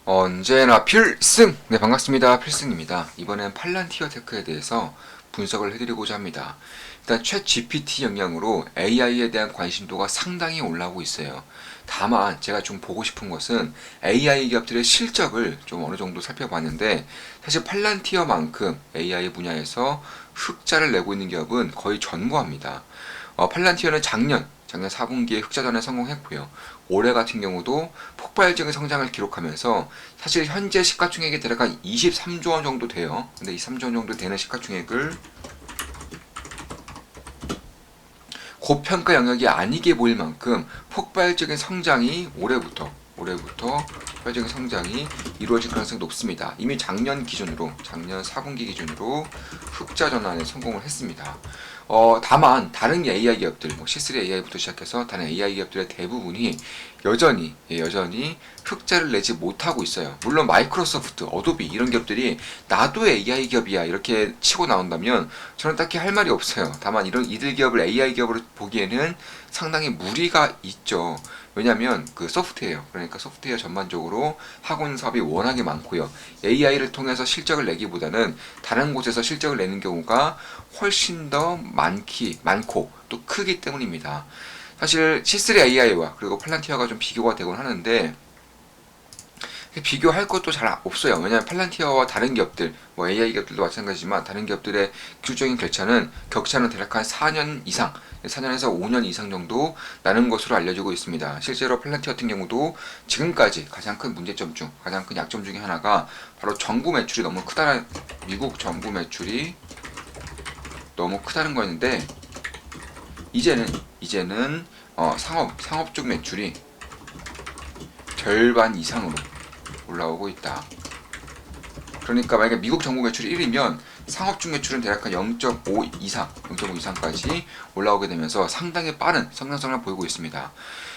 언제나 필승! 네, 반갑습니다. 필승입니다. 이번엔 팔란티어 테크에 대해서 분석을 해드리고자 합니다. 일단 챗 GPT 영향으로 AI에 대한 관심도가 상당히 올라오고 있어요. 다만 제가 좀 보고 싶은 것은 AI 기업들의 실적을 좀 어느 정도 살펴봤는데, 사실 팔란티어만큼 AI 분야에서 흑자를 내고 있는 기업은 거의 전무합니다. 팔란티어는 작년 4분기에 흑자전에 성공했고요. 올해 같은 경우도 폭발적인 성장을 기록하면서 사실 현재 시가총액이 대략 한 23조 원 정도 돼요. 근데 23조 원 정도 되는 시가총액을 고평가 영역이 아니게 보일 만큼 폭발적인 성장이 올해부터 폭발적인 성장이 이루어질 가능성이 높습니다. 이미 작년 4분기 기준으로 흑자 전환에 성공을 했습니다. 다만 다른 AI 기업들, C3 AI부터 시작해서 다른 AI 기업들의 대부분이 여전히 흑자를 내지 못하고 있어요. 물론 마이크로소프트, 어도비 이런 기업들이 나도 AI 기업이야 이렇게 치고 나온다면 저는 딱히 할 말이 없어요. 다만 이들 기업을 AI 기업으로 보기에는 상당히 무리가 있죠. 왜냐하면 그 소프트웨어, 그러니까 소프트웨어 전반적으로 학원 사업이 워낙에 많고요. AI를 통해서 실적을 내기보다는 다른 곳에서 실적을 내는 경우가 훨씬 더 많고 또 크기 때문입니다. 사실 C3 AI와 그리고 팔란티어가 좀 비교가 되곤 하는데, 비교할 것도 잘 없어요. 왜냐하면 팔란티어와 다른 기업들, AI 기업들도 마찬가지지만 다른 기업들의 기술적인 격차는 대략 한 4년 이상, 4년에서 5년 이상 정도 나는 것으로 알려지고 있습니다. 실제로 팔란티어 같은 경우도 지금까지 가장 큰 문제점 중, 가장 큰 약점 중에 하나가 바로 정부 매출이 너무 크다는, 미국 정부 매출이 너무 크다는 거였는데, 이제는 상업 쪽 매출이 절반 이상으로 올라오고 있다. 그러니까 만약에 미국 정부 매출이 1이면 상업 중 매출은 대략 한 0.5 이상까지 올라오게 되면서 상당히 빠른 성장성을 보이고 있습니다.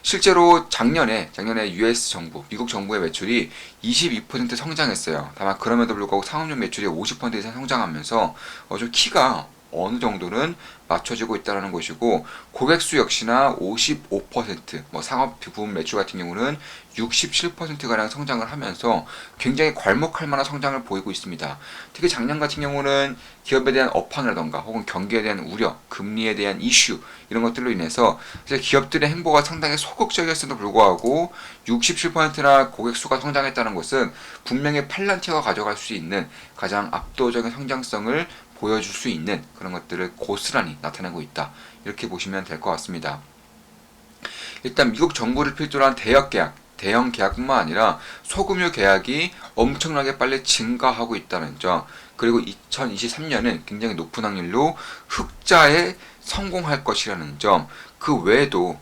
실제로 작년에 US 정부, 미국 정부의 매출이 22% 성장했어요. 다만 그럼에도 불구하고 상업용 매출이 50% 이상 성장하면서 좀 키가 어느 정도는 맞춰지고 있다는 것이고, 고객수 역시나 55%, 상업 부분 매출 같은 경우는 67%가량 성장을 하면서 굉장히 괄목할 만한 성장을 보이고 있습니다. 특히 작년 같은 경우는 기업에 대한 업황이라던가 혹은 경기에 대한 우려, 금리에 대한 이슈 이런 것들로 인해서 기업들의 행보가 상당히 소극적이었음에도 불구하고 67%나 고객수가 성장했다는 것은 분명히 팔란티어가 가져갈 수 있는 가장 압도적인 성장성을 보여줄 수 있는 그런 것들을 고스란히 나타내고 있다. 이렇게 보시면 될 것 같습니다. 일단 미국 정부를 필두로 한 대형 계약뿐만 아니라 소규모 계약이 엄청나게 빨리 증가하고 있다는 점, 그리고 2023년은 굉장히 높은 확률로 흑자에 성공할 것이라는 점, 그 외에도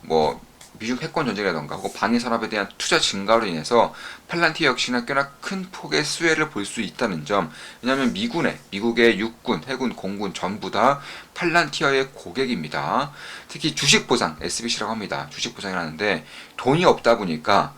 미중 패권 전쟁이라던가 혹은 방위 산업에 대한 투자 증가로 인해서 팔란티어 역시나 꽤나 큰 폭의 수혜를 볼 수 있다는 점. 왜냐하면 미국의 육군, 해군, 공군 전부 다 팔란티어의 고객입니다. 특히 주식 보상, SBC라고 합니다. 주식 보상을 하는데 돈이 없다 보니까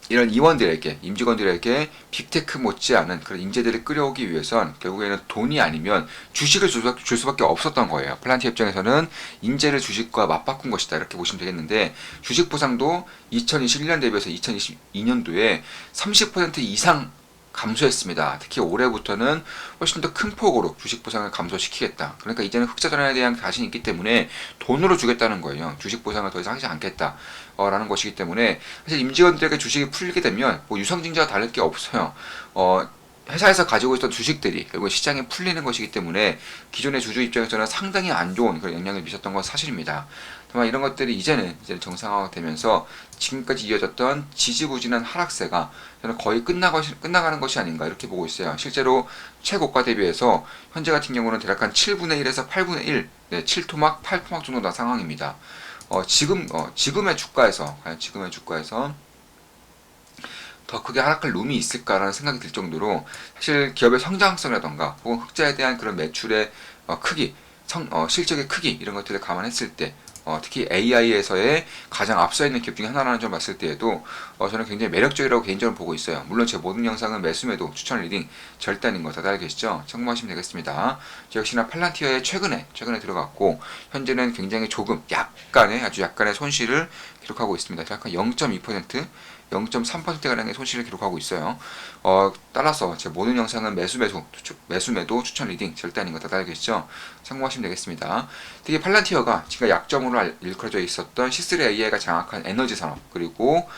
이런 임직원들에게 빅테크 못지않은 그런 인재들을 끌어오기 위해선 결국에는 돈이 아니면 주식을 줄 수밖에 없었던 거예요. 플란티 입장에서는 인재를 주식과 맞바꾼 것이다 이렇게 보시면 되겠는데, 주식 보상도 2021년 대비해서 2022년도에 30% 이상 감소했습니다. 특히 올해부터는 훨씬 더 큰 폭으로 주식 보상을 감소시키겠다. 그러니까 이제는 흑자 전환에 대한 자신이 있기 때문에 돈으로 주겠다는 거예요. 주식 보상을 더 이상 하지 않겠다. 라는 것이기 때문에 사실 임직원들에게 주식이 풀리게 되면 유상증자와 다를 게 없어요. 회사에서 가지고 있던 주식들이 결국 시장에 풀리는 것이기 때문에 기존의 주주 입장에서는 상당히 안 좋은 그런 영향을 미쳤던 건 사실입니다. 다만 이런 것들이 이제는 정상화가 되면서 지금까지 이어졌던 지지부진한 하락세가 저는 거의 끝나가는 것이 아닌가 이렇게 보고 있어요. 실제로 최고가 대비해서 현재 같은 경우는 대략 한 7분의 1에서 8분의 1, 7토막, 8토막 정도 나 상황입니다. 지금의 주가에서 더 크게 하락할 룸이 있을까라는 생각이 들 정도로 사실 기업의 성장성이라던가 혹은 흑자에 대한 그런 매출의 크기, 실적의 크기 이런 것들을 감안했을 때, 특히 AI에서의 가장 앞서 있는 기업 중에 하나라는 점 봤을 때에도 저는 굉장히 매력적이라고 개인적으로 보고 있어요. 물론 제 모든 영상은 매수매도 추천 리딩 절대 아닌 거 다들 알고 계시죠? 참고하시면 되겠습니다. 저 역시나 팔란티어에 최근에 들어갔고 현재는 굉장히 아주 약간의 손실을 기록하고 있습니다. 약간 0.2% 0.3%가량의 손실을 기록하고 있어요. 따라서 제 모든 영상은 매수 매도 추천 리딩 절대 아닌 거 다 알겠죠? 참고하시면 되겠습니다. 특히 팔란티어가 지금 약점으로 일컬어져 있었던 C3AI가 장악한 에너지 산업, 그리고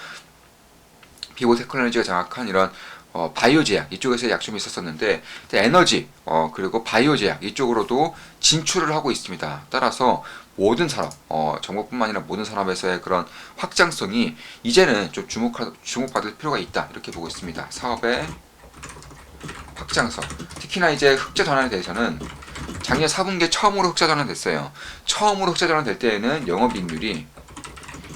비오테크놀로지가 장악한 이런 바이오 제약 이쪽에서 약점이 있었었는데 에너지 그리고 바이오 제약 이쪽으로도 진출을 하고 있습니다. 따라서 모든 산업, 정보뿐만 아니라 모든 산업에서의 그런 확장성이 이제는 좀 주목받을 필요가 있다, 이렇게 보고 있습니다. 사업의 확장성, 특히나 이제 흑자 전환에 대해서는 작년 4분기에 처음으로 흑자 전환됐어요. 처음으로 흑자 전환될 때에는 영업이익률이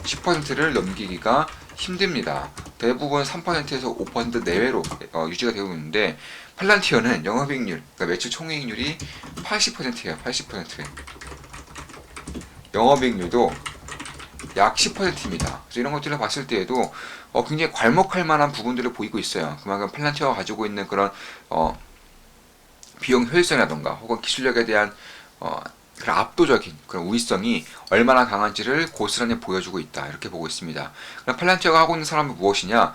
10%를 넘기기가 힘듭니다. 대부분 3%에서 5% 내외로 유지가 되고 있는데 팔란티어는 영업이익률, 그러니까 매출 총이익률이 80%예요. 80%. 영업이익률도 약 10%입니다. 그래서 이런 것들을 봤을 때에도 굉장히 괄목할 만한 부분들을 보이고 있어요. 그만큼 팔란티어가 가지고 있는 그런 비용 효율성이라던가 혹은 기술력에 대한 그런 압도적인 그런 우위성이 얼마나 강한지를 고스란히 보여주고 있다, 이렇게 보고 있습니다. 그럼 팔란티어가 하고 있는 사람은 무엇이냐?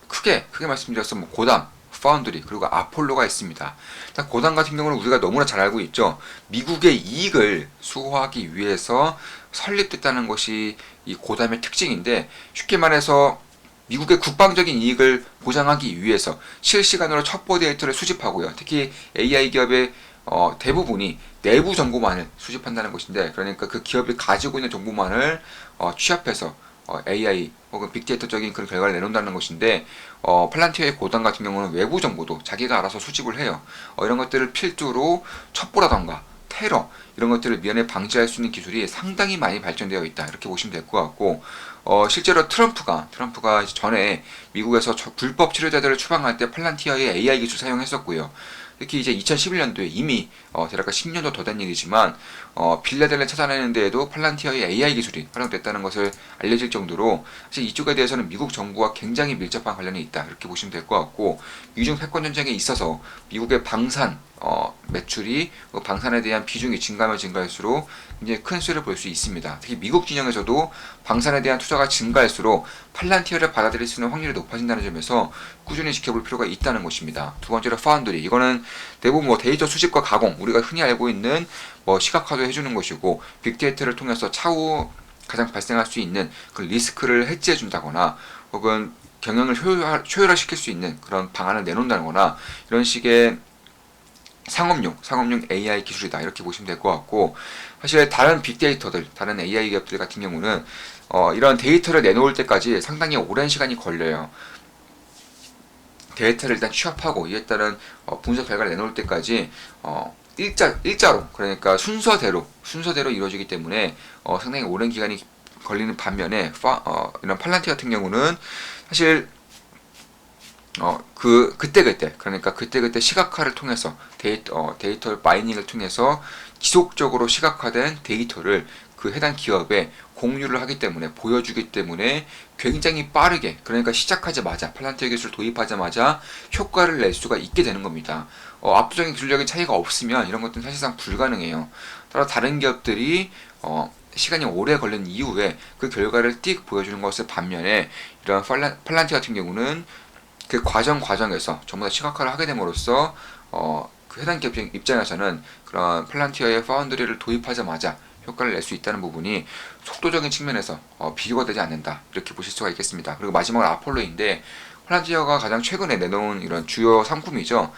크게 말씀드려서 고담, 파운드리, 그리고 아폴로가 있습니다. 일단 고담 같은 경우는 우리가 너무나 잘 알고 있죠. 미국의 이익을 수호하기 위해서 설립됐다는 것이 이 고담의 특징인데, 쉽게 말해서 미국의 국방적인 이익을 보장하기 위해서 실시간으로 첩보 데이터를 수집하고요. 특히 AI 기업의 대부분이 내부 정보만을 수집한다는 것인데, 그러니까 그 기업이 가지고 있는 정보만을 취합해서 AI 혹은 빅데이터적인 그런 결과를 내놓는다는 것인데, 팔란티어의 고단 같은 경우는 외부 정보도 자기가 알아서 수집을 해요. 이런 것들을 필두로 첩보라던가 테러, 이런 것들을 미연에 방지할 수 있는 기술이 상당히 많이 발전되어 있다, 이렇게 보시면 될 것 같고, 실제로 트럼프가 전에 미국에서 불법 치료제들을 추방할 때 팔란티어의 AI 기술 사용했었고요. 특히 이제 2011년도에 이미 대략 10년도 더 된 얘기지만 빌레델을 찾아내는 데에도 팔란티어의 AI 기술이 활용됐다는 것을 알려질 정도로, 사실 이쪽에 대해서는 미국 정부와 굉장히 밀접한 관련이 있다, 이렇게 보시면 될 것 같고, 미중 패권 전쟁에 있어서 미국의 방산 매출이 방산에 대한 비중이 증가하면 증가할수록 굉장히 큰 수혜를 볼 수 있습니다. 특히 미국 진영에서도 방산에 대한 투자가 증가할수록 팔란티어를 받아들일 수 있는 확률이 높아진다는 점에서 꾸준히 지켜볼 필요가 있다는 것입니다. 두 번째로 파운드리, 이거는 대부분 데이터 수집과 가공, 우리가 흔히 알고 있는 시각화도 해주는 것이고, 빅데이터를 통해서 차후 가장 발생할 수 있는 그 리스크를 해지해 준다거나 혹은 경영을 효율화시킬 수 있는 그런 방안을 내놓는다거나, 이런 식의 상업용 AI 기술이다, 이렇게 보시면 될 것 같고, 사실 다른 빅데이터들, 다른 AI 기업들 같은 경우는 이런 데이터를 내놓을 때까지 상당히 오랜 시간이 걸려요. 데이터를 일단 취합하고 이에 따른 분석 결과를 내놓을 때까지 일자로, 그러니까 순서대로 이루어지기 때문에 상당히 오랜 기간이 걸리는 반면에 이런 팔란티 같은 경우는 사실 그때 시각화를 통해서 데이터 마이닝을 통해서 지속적으로 시각화된 데이터를 그 해당 기업에 공유를 하기 때문에, 보여주기 때문에 굉장히 빠르게, 그러니까 시작하자마자 팔란티어 기술을 도입하자마자 효과를 낼 수가 있게 되는 겁니다. 압도적인 기술력의 차이가 없으면 이런 것들은 사실상 불가능해요. 따라 다른 기업들이 시간이 오래 걸린 이후에 그 결과를 띡 보여주는 것을 반면에, 이런 팔란티 같은 경우는 그 과정에서 전부 다 시각화를 하게 됨으로써 그 해당 기업 입장에서는 그런 팔란티어의 파운드리를 도입하자마자 효과를 낼 수 있다는 부분이 속도적인 측면에서 비교가 되지 않는다, 이렇게 보실 수가 있겠습니다. 그리고 마지막으로 아폴로인데, 팔란티어가 가장 최근에 내놓은 이런 주요 상품이죠.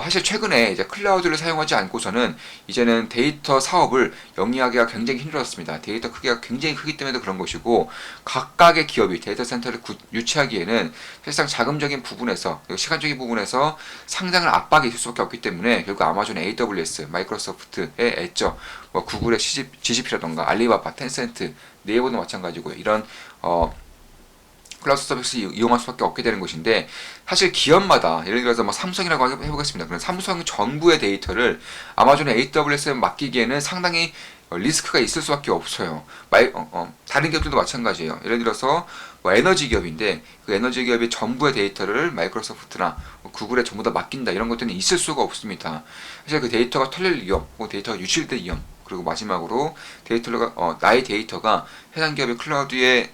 사실 최근에 이제 클라우드를 사용하지 않고서는 이제는 데이터 사업을 영위하기가 굉장히 힘들었습니다. 데이터 크기가 굉장히 크기 때문에도 그런 것이고, 각각의 기업이 데이터 센터를 유치하기에는 사실상 자금적인 부분에서, 시간적인 부분에서 상당한 압박이 있을 수밖에 없기 때문에 결국 아마존 AWS, 마이크로소프트의 엣저, 구글의 GCP라던가 알리바바, 텐센트, 네이버도 마찬가지고요. 이런 클라우드 서비스 이용할 수밖에 없게 되는 것인데, 사실 기업마다, 예를 들어서 삼성이라고 해보겠습니다. 그럼 삼성 정부의 데이터를 아마존 AWS에 맡기기에는 상당히 리스크가 있을 수밖에 없어요. 다른 기업들도 마찬가지예요. 예를 들어서 에너지 기업인데, 그 에너지 기업의 전부의 데이터를 마이크로소프트나 구글에 전부 다 맡긴다, 이런 것들은 있을 수가 없습니다. 사실 그 데이터가 털릴 위험, 혹은 데이터가 유출될 위험, 그리고 마지막으로 나의 데이터가 해당 기업의 클라우드에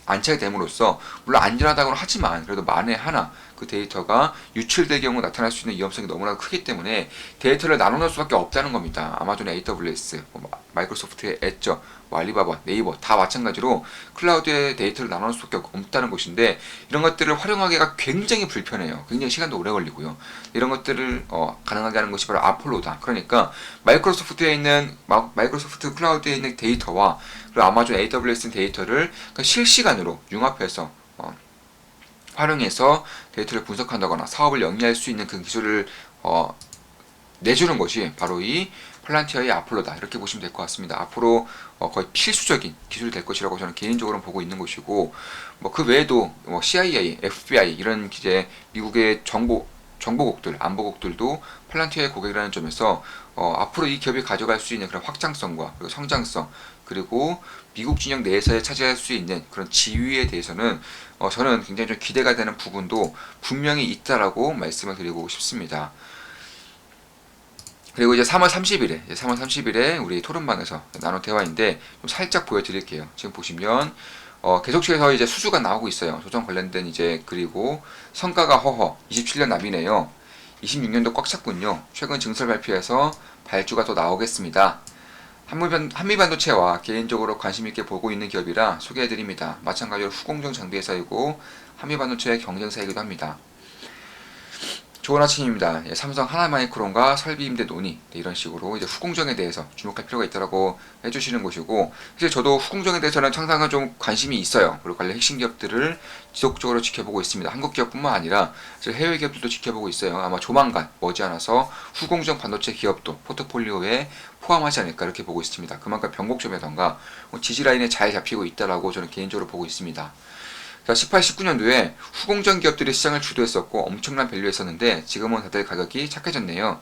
안착이 됨으로써 물론 안전하다고는 하지만 그래도 만에 하나 그 데이터가 유출될 경우 나타날 수 있는 위험성이 너무나 크기 때문에 데이터를 나눠놓을 수밖에 없다는 겁니다. 아마존의 AWS, 마이크로소프트의 애저, 알리바바, 네이버 다 마찬가지로 클라우드에 데이터를 나눠놓을 수밖에 없다는 것인데 이런 것들을 활용하기가 굉장히 불편해요. 굉장히 시간도 오래 걸리고요. 이런 것들을 가능하게 하는 것이 바로 아폴로다. 그러니까 마이크로소프트 클라우드에 있는 데이터와 그리고 아마존 AWS 데이터를 실시간으로 융합해서 활용해서 데이터를 분석한다거나 사업을 영위할 수 있는 그 기술을 내주는 것이 바로 이 팔란티어의 아폴로다. 이렇게 보시면 될 것 같습니다. 앞으로 거의 필수적인 기술이 될 것이라고 저는 개인적으로 보고 있는 것이고, 그 외에도 CIA, FBI 이런 이제 미국의 정보국들, 안보국들도 팔란티어의 고객이라는 점에서 앞으로 이 기업이 가져갈 수 있는 그런 확장성과 그리고 성장성 그리고 미국 진영 내에서 차지할 수 있는 그런 지위에 대해서는 저는 굉장히 좀 기대가 되는 부분도 분명히 있다라고 말씀을 드리고 싶습니다. 그리고 이제 3월 30일에 우리 토론방에서 나눈 대화인데 좀 살짝 보여드릴게요. 지금 보시면 계속해서 이제 수주가 나오고 있어요. 조정 관련된 이제 그리고 성과가 허허 27년 납이네요. 26년도 꽉 찼군요. 최근 증설 발표에서 발주가 또 나오겠습니다. 한미반도체와 개인적으로 관심있게 보고 있는 기업이라 소개해드립니다. 마찬가지로 후공정 장비 회사이고 한미반도체의 경쟁사이기도 합니다. 좋은 아침입니다. 삼성 하나마이크론과 설비 임대 논의 이런 식으로 이제 후공정에 대해서 주목할 필요가 있다고 해주시는 것이고 사실 저도 후공정에 대해서는 항상 좀 관심이 있어요. 그리고 관련 핵심 기업들을 지속적으로 지켜보고 있습니다. 한국 기업뿐만 아니라 해외 기업들도 지켜보고 있어요. 아마 조만간 머지않아서 후공정 반도체 기업도 포트폴리오에 포함하지 않을까 이렇게 보고 있습니다. 그만큼 변곡점이라던가 지지라인에 잘 잡히고 있다라고 저는 개인적으로 보고 있습니다. 18, 19년도에 후공정 기업들이 시장을 주도했었고 엄청난 밸류했었는데 지금은 다들 가격이 착해졌네요.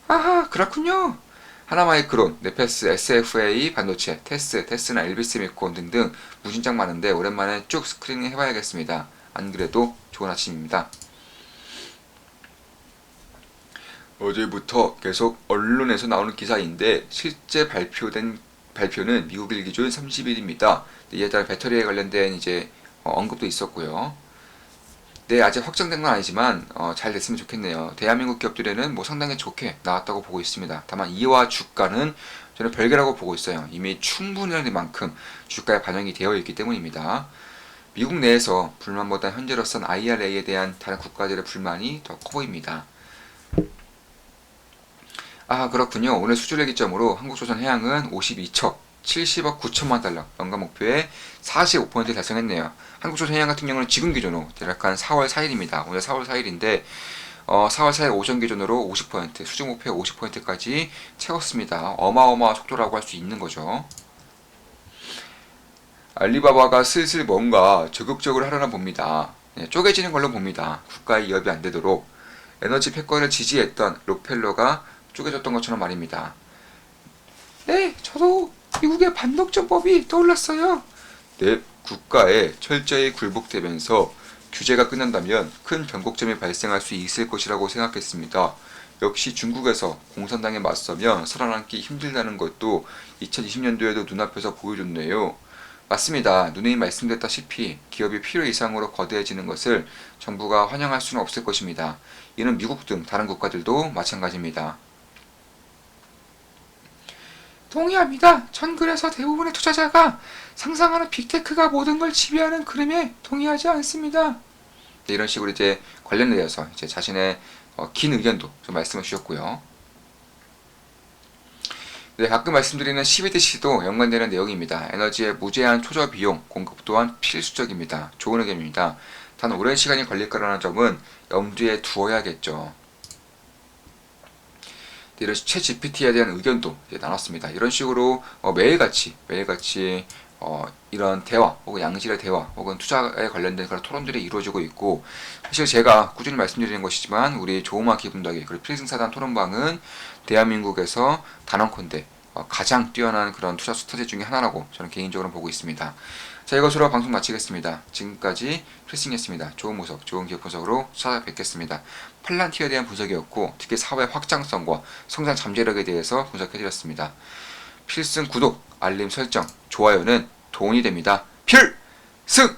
아하, 그렇군요. 하나마이크론, 네페스, SFA 반도체, 테스나 엘비스미콘 등등 무진장 많은데 오랜만에 쭉 스크리닝 해봐야겠습니다. 안 그래도 좋은 아침입니다. 어제부터 계속 언론에서 나오는 기사인데 실제 발표는 미국일 기준 30일입니다. 이에 따라 배터리에 관련된 이제 언급도 있었고요. 네, 아직 확정된 건 아니지만 잘 됐으면 좋겠네요. 대한민국 기업들에는 상당히 좋게 나왔다고 보고 있습니다. 다만 이와 주가는 저는 별개라고 보고 있어요. 이미 충분한 만큼 주가에 반영이 되어 있기 때문입니다. 미국 내에서 불만보다 현재로선 IRA에 대한 다른 국가들의 불만이 더 커 보입니다. 아, 그렇군요. 오늘 수주를 기점으로 한국조선해양은 52척 70억 9천만 달러 연간 목표에 45% 달성했네요. 한국조선해양 같은 경우는 지금 기준으로 대략 4월 4일입니다. 오늘 4월 4일인데 4월 4일 오전 기준으로 50% 수주 목표 50%까지 채웠습니다. 어마어마한 속도라고 할 수 있는 거죠. 알리바바가 슬슬 뭔가 적극적으로 하려나 봅니다. 쪼개지는 걸로 봅니다. 국가의 이업이 안 되도록 에너지 패권을 지지했던 록펠러가 쪼개졌던 것처럼 말입니다. 네, 저도 미국의 반독점법이 떠올랐어요. 네, 국가에 철저히 굴복되면서 규제가 끝난다면 큰 변곡점이 발생할 수 있을 것이라고 생각했습니다. 역시 중국에서 공산당에 맞서면 살아남기 힘들다는 것도 2020년도에도 눈앞에서 보여줬네요. 맞습니다. 누누이 말씀드렸다시피 기업이 필요 이상으로 거대해지는 것을 정부가 환영할 수는 없을 것입니다. 이는 미국 등 다른 국가들도 마찬가지입니다. 동의합니다. 전 그래서 대부분의 투자자가 상상하는 빅테크가 모든 걸 지배하는 그림에 동의하지 않습니다. 네, 이런 식으로 이제 관련되어서 이제 자신의 긴 의견도 좀 말씀을 주셨고요. 네, 가끔 말씀드리는 CBDC도 연관되는 내용입니다. 에너지의 무제한 초저 비용 공급 또한 필수적입니다. 좋은 의견입니다. 단 오랜 시간이 걸릴 거라는 점은 염두에 두어야겠죠. 이런 챗 GPT에 대한 의견도 나눴습니다. 이런 식으로 매일같이 이런 대화 혹은 양질의 대화 혹은 투자에 관련된 그런 토론들이 이루어지고 있고 사실 제가 꾸준히 말씀드리는 것이지만 우리 조우마 기분덕이 그리고 필승사단 토론방은 대한민국에서 단언컨대 가장 뛰어난 그런 투자 스타지 중에 하나라고 저는 개인적으로 보고 있습니다. 자, 이것으로 방송 마치겠습니다. 지금까지 필승이었습니다. 좋은 모습, 좋은 기업 분석으로 찾아뵙겠습니다. 팔란티어에 대한 분석이었고 특히 사업의 확장성과 성장 잠재력에 대해서 분석해드렸습니다. 필승 구독, 알림 설정, 좋아요는 돈이 됩니다. 필! 승!